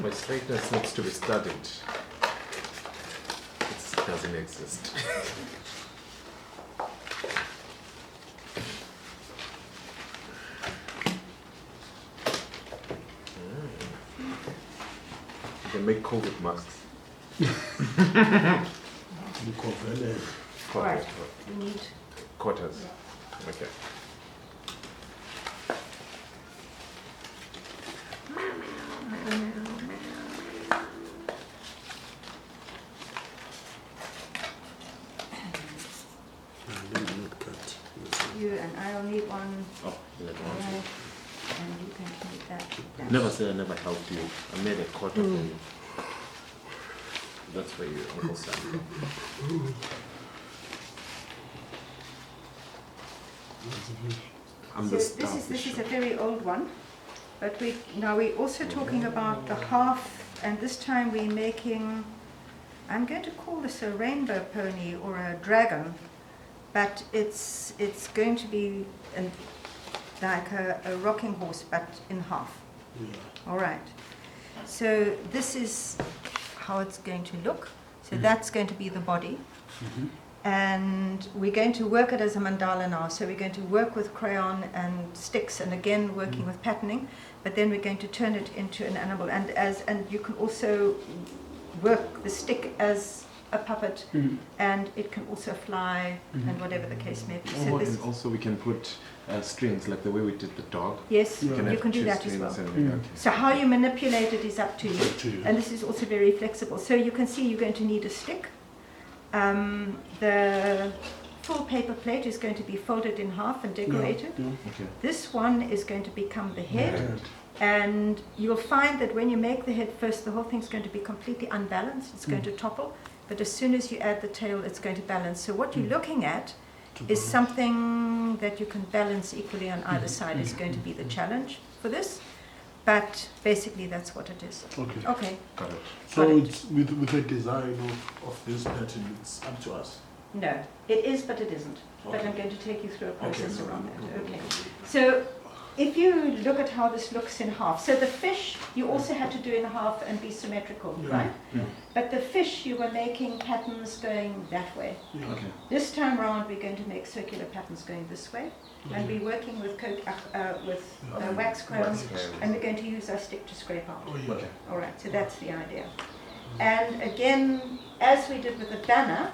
My straightness needs to be studied. It doesn't exist. You can make COVID masks. Right. We need Quarters. Okay. you and I'll need one. Oh, you like one? Right. And you can take that. Never say I never helped you. I made a quarter for you. That's for you, Uncle Sam. I'm So the star this is a very old one, but we're also talking about the half, and this time we're making, I'm going to call this a rainbow pony or a dragon, but it's going to be like a rocking horse, but in half. Yeah. All right. So this is how it's going to look. So that's going to be the body. Mm-hmm. And we're going to work it as a mandala now. So we're going to work with crayon and sticks, and again working with patterning. But then we're going to turn it into an animal, and you can also work the stick as a puppet, and it can also fly, and whatever the case may be. So And also we can put strings like the way we did the dog. yes, Yeah. you have can do two that as strings well. and So how you manipulate it is up to you. Up to you. And this is also very flexible. So you can see you're going to need a stick. The full paper plate is going to be folded in half and decorated. Yeah. Okay. This one is going to become the head. Head. And you'll find that when you make the head first, the whole thing's going to be completely unbalanced. It's going to topple. But as soon as you add the tail, it's going to balance. So what you're looking at is something that you can balance equally on either side is going to be the challenge for this. But basically, that's what it is. Okay. Okay. Got it. So it's with the design of this pattern, it's up to us. No, it is, but it isn't. But Okay. I'm going to take you through a process Okay. around that. Okay. So if you look at how this looks in half, so the fish you also had to do in half and be symmetrical, Yeah. right? Yeah. But the fish you were making patterns going that way. Yeah. Okay. This time round we're going to make circular patterns going this way, and we're working with wax crayons, and we're going to use our stick to scrape out. Oh, yeah. Okay. All right, so that's the idea. And again, as we did with the banner,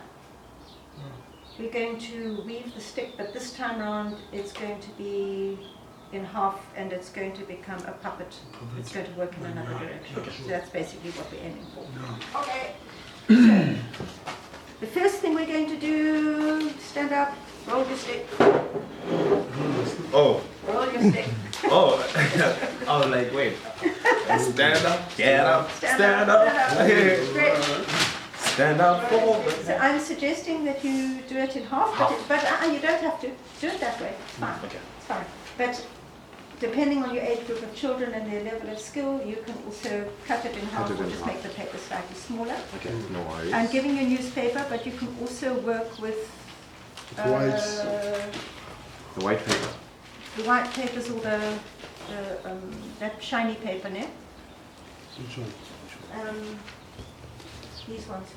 we're going to weave the stick, but this time round it's going to be in half, and it's going to become a puppet. It's going to work in another direction. So that's basically what we're aiming for. Yeah. Okay. So, the first thing we're going to do, stand up, roll your stick, Oh, roll your stick. oh, I was like, wait. Stand up, get up, stand up. Straight. Stand up, forward. So I'm suggesting that you do it in half, but you don't have to. Do it that way. It's fine. Okay. It's fine. But depending on your age group of children and their level of skill, you can also cut it in half it or in just half. make the paper slightly smaller. Okay, no worries. I'm giving you newspaper, but you can also work with The white paper. the white papers or that shiny paper, no? Which one? These ones.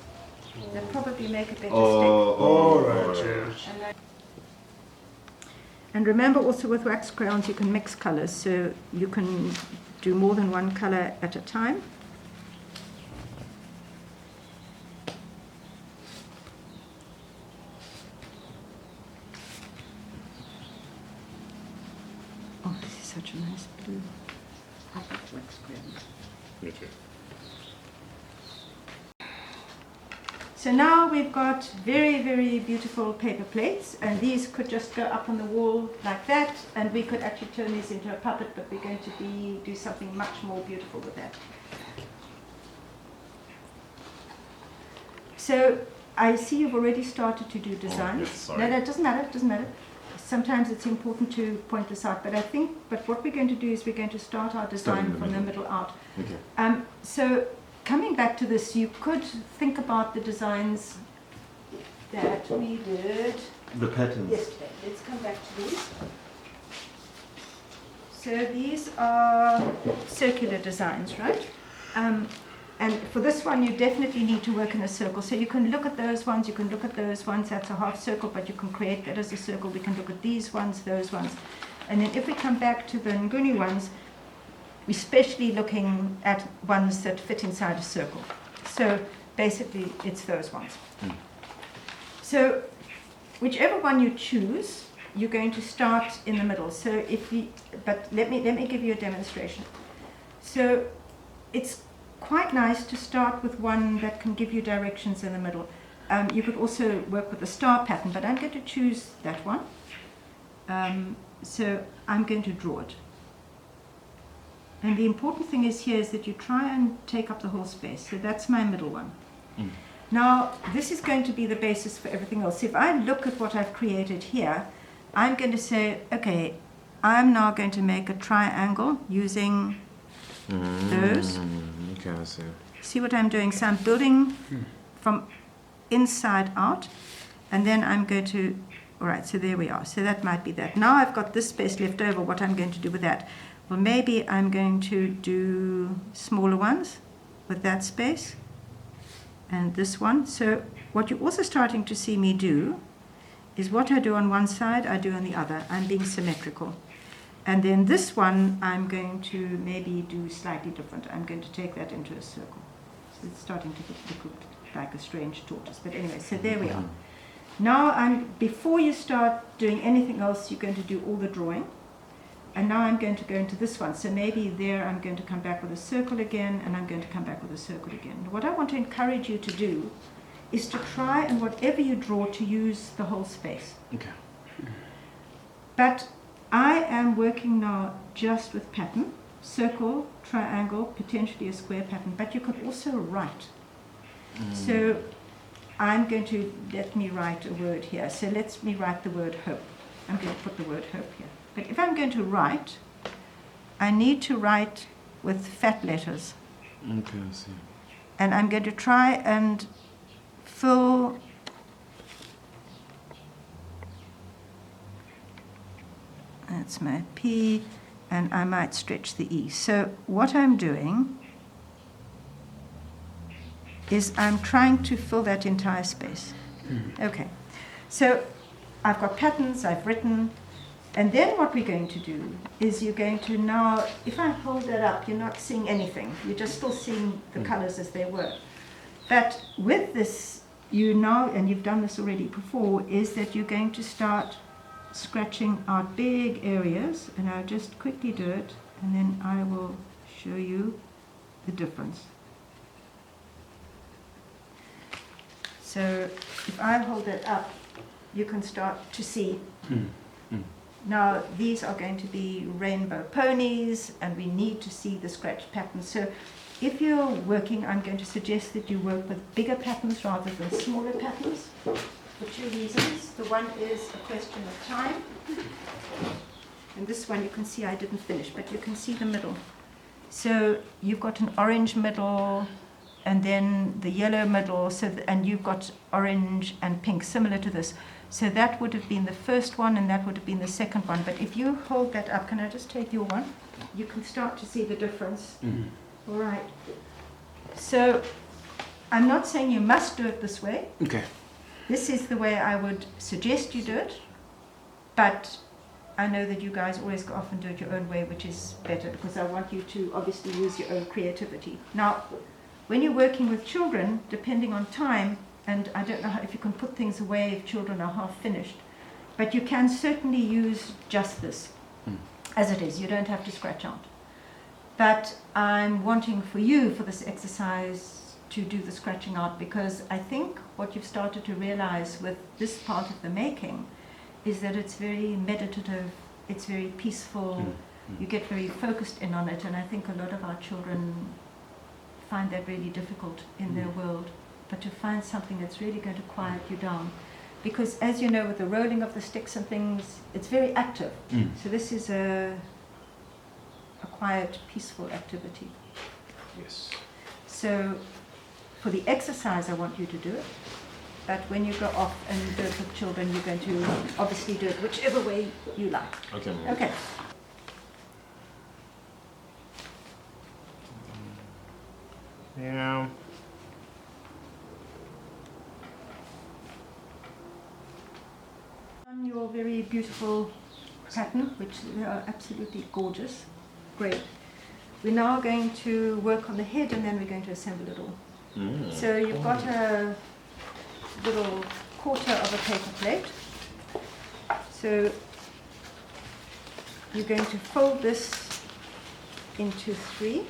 They'll probably make a better All right. stick. And remember also with wax crayons you can mix colors, so you can do more than one color at a time. Oh, this is such a nice blue. I love wax crayons. Me too. So now we've got very, very beautiful paper plates, and these could just go up on the wall like that, and we could actually turn these into a puppet, but we're going to do something much more beautiful with that. So I see you've already started to do designs. yes, sorry. No, it doesn't matter. Sometimes it's important to point this out, but what we're going to do is we're going to start our design from the middle out. Okay. So coming back to this, you could think about the designs that we did The patterns. yesterday. Let's come back to these. So these are circular designs, right? And for this one, you definitely need to work in a circle. So you can look at those ones, you can look at those ones, that's a half circle, but you can create that as a circle. We can look at these ones, those ones. And then if we come back to the Nguni ones, we're especially looking at ones that fit inside a circle. So basically, it's those ones. So whichever one you choose, you're going to start in the middle. So if you, but let me give you a demonstration. So it's quite nice to start with one that can give you directions in the middle. You could also work with the star pattern, but I'm going to choose that one. So I'm going to draw it. And the important thing is here is that you try and take up the whole space. So that's my middle one. Now, this is going to be the basis for everything else. If I look at what I've created here, I'm going to say, okay, I'm now going to make a triangle using those. Okay, I see. See what I'm doing? So I'm building from inside out, and then I'm going to, all right, so there we are. So that might be that. Now I've got this space left over. What I'm going to do with that? Well, maybe I'm going to do smaller ones with that space and this one. So what you're also starting to see me do is what I do on one side, I do on the other. I'm being symmetrical. And then this one, I'm going to maybe do slightly different. I'm going to take that into a circle. So it's starting to look like a strange tortoise. But anyway, so there we are. Now, before you start doing anything else, you're going to do all the drawing. And now I'm going to go into this one. So maybe there I'm going to come back with a circle again, and I'm going to come back with a circle again. What I want to encourage you to do is to try and whatever you draw to use the whole space. Okay. But I am working now just with pattern, circle, triangle, potentially a square pattern, but you could also write. So I'm going to, let me write a word here. So let me write the word hope. I'm going to put the word hope here. But if I'm going to write, I need to write with fat letters. Okay, I see. And I'm going to try and fill that's my P, and I might stretch the E. So what I'm doing is I'm trying to fill that entire space. Okay, so I've got patterns, I've written, and then what we're going to do is you're going to now, if I hold that up, you're not seeing anything. You're just still seeing the colors as they were. But with this, you now, and you've done this already before, is that you're going to start scratching out big areas, and I'll just quickly do it, and then I will show you the difference. So if I hold it up, you can start to see. Now these are going to be rainbow ponies, and we need to see the scratch patterns. So if you're working, I'm going to suggest that you work with bigger patterns rather than smaller patterns, for two reasons. The one is a question of time, and this one you can see I didn't finish, but you can see the middle. So you've got an orange middle, and then the yellow middle, and you've got orange and pink, similar to this. So that would have been the first one, and that would have been the second one. But if you hold that up, can I just take your one? You can start to see the difference. All right. So I'm not saying you must do it this way. Okay. This is the way I would suggest you do it. But I know that you guys always often do it your own way, which is better, because I want you to obviously use your own creativity. Now, when you're working with children, depending on time, and I don't know if you can put things away if children are half finished, but you can certainly use just this as it is. You don't have to scratch out. But I'm wanting for you, for this exercise, to do the scratching out, because I think what you've started to realize with this part of the making is that it's very meditative, it's very peaceful, you get very focused in on it, and I think a lot of our children find that really difficult in their world. But to find something that's really going to quiet you down. Because as you know, with the rolling of the sticks and things, it's very active. So this is a quiet, peaceful activity. Yes. So for the exercise, I want you to do it. But when you go off and do it with children, you're going to obviously do it whichever way you like. Okay. Okay. Yeah. On your very beautiful pattern, which are absolutely gorgeous. Great. We're now going to work on the head and then we're going to assemble it all. So you've got a little quarter of a paper plate. So you're going to fold this into 3.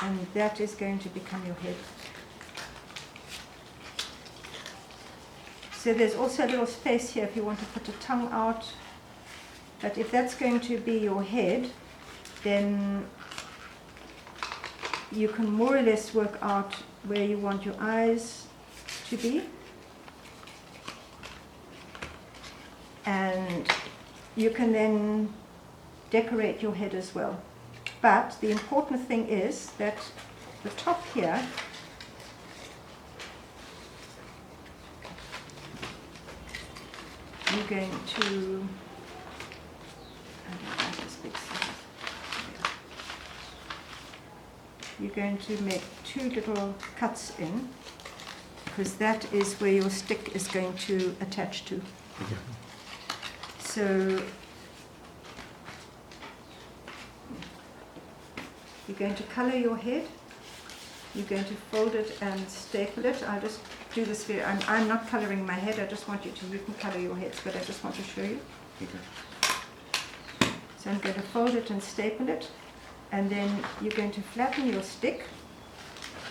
And that is going to become your head. So there's also a little space here if you want to put a tongue out. But if that's going to be your head, then you can more or less work out where you want your eyes to be. And you can then decorate your head as well. But the important thing is that the top here you're going to make 2 little cuts in, because that is where your stick is going to attach to. Okay. So you're going to color your head. You're going to fold it and staple it. I'll just do this for you. I'm not coloring my head. I just want you to. You can color your heads, but I just want to show you. Okay. So I'm going to fold it and staple it, and then you're going to flatten your stick.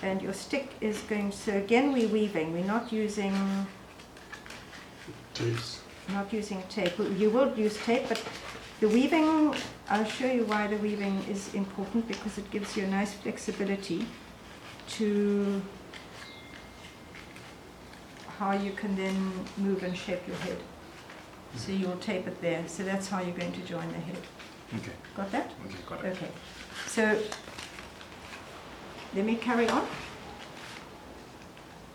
And your stick is going. So again, we're weaving. We're not using. Tapes. Not using tape. You will use tape, but the weaving, I'll show you why the weaving is important, because it gives you a nice flexibility to how you can then move and shape your head. So you'll tape it there. So that's how you're going to join the head. Okay. Got that? Okay, got it. Okay. So let me carry on.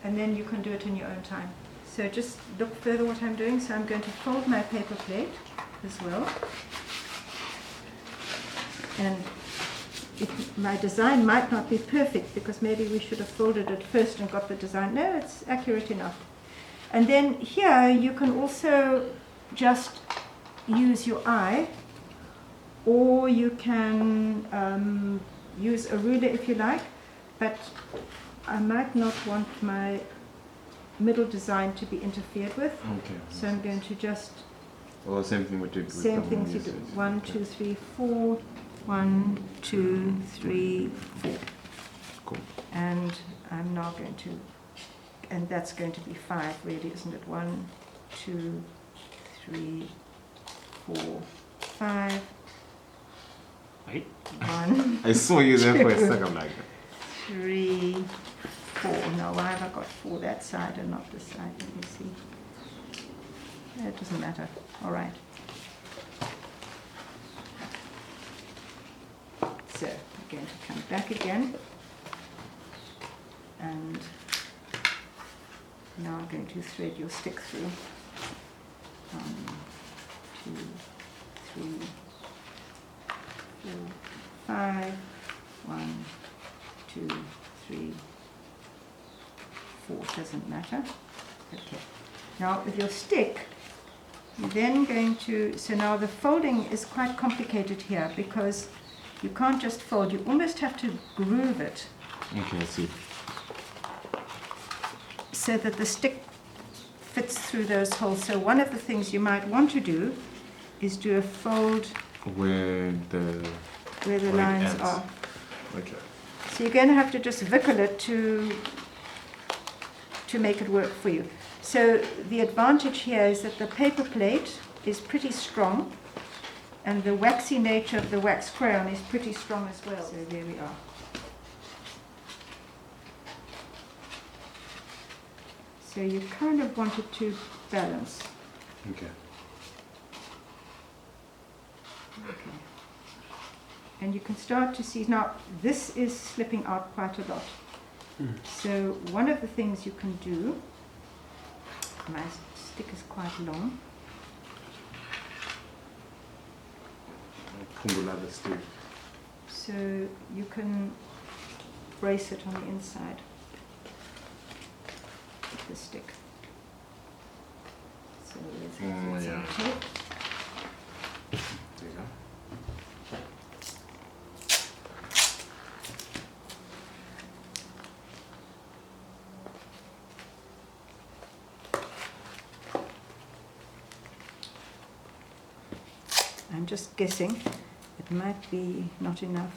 And then you can do it in your own time. So just look further what I'm doing. So I'm going to fold my paper plate as well. And my design might not be perfect, because maybe we should have folded it first and got the design. No, it's accurate enough. And then here you can also just use your eye, or you can use a ruler if you like, but I might not want my middle design to be interfered with. Okay. So I'm going to just Well, same thing with the same things you do. 1, 2, 3, 4. 1, 2, 3, 4. Cool. And I'm now going to, and that's going to be 5 really, isn't it? 1, 2, 3, 4, 5. Right? 1, I saw you there for a second like that. 3, 4. Now why have I got 4 that side and not this side? Let me see. It doesn't matter. All right. So we're going to come back again, and now I'm going to thread your stick through. 1, 2, 3, 4, 5. 1, 2, 3, 4. Doesn't matter. Okay. Now with your stick, you're then going to. So now the folding is quite complicated here, because you can't just fold, you almost have to groove it. Okay, I see. So that the stick fits through those holes. So one of the things you might want to do is do a fold Where the lines ends. are. Okay. So you're going to have to just vickle it to make it work for you. So the advantage here is that the paper plate is pretty strong, and the waxy nature of the wax crayon is pretty strong as well. So there we are. So you kind of want it to balance. Okay. Okay. And you can start to see, now this is slipping out quite a lot. So one of the things you can do, my stick is quite long. Pungulada stick. So you can brace it on the inside with the stick. So let's have some tape. There you go. I'm just guessing, it might be not enough.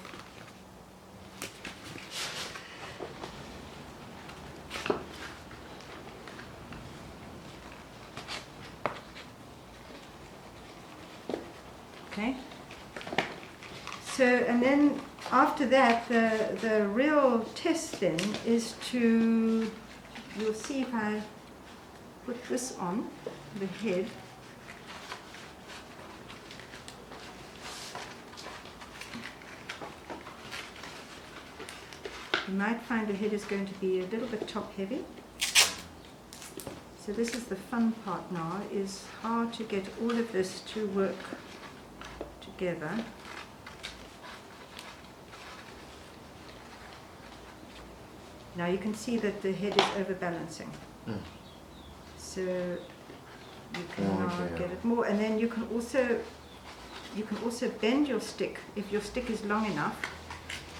Okay. So, and then after that, the real test then is to, you'll see if I put this on the head. You might find the head is going to be a little bit top heavy. So this is the fun part now, is how to get all of this to work together. Now you can see that the head is overbalancing. So you can now get it more, and then you can also bend your stick if your stick is long enough,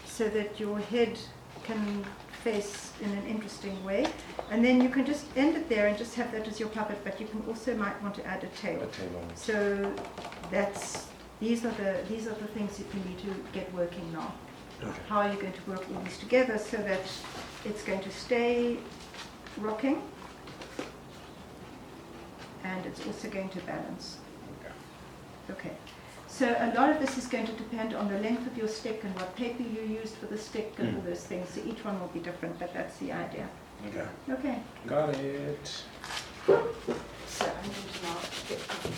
so that your head can face in an interesting way, and then you can just end it there and just have that as your puppet. But you can also might want to add a tail. So these are the things that you need to get working now. Okay. How are you going to work all this together so that it's going to stay rocking and it's also going to balance. Okay. So a lot of this is going to depend on the length of your stick and what paper you used for the stick and all those things. So each one will be different, but that's the idea. Okay. Okay. Got it. So I'm going to now get the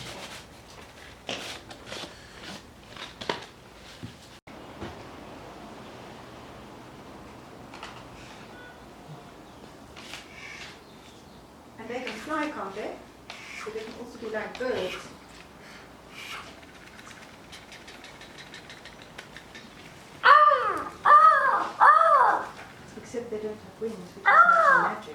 and they can fly, can't they? So they can also be like birds. Except they don't have wings, which is not magic.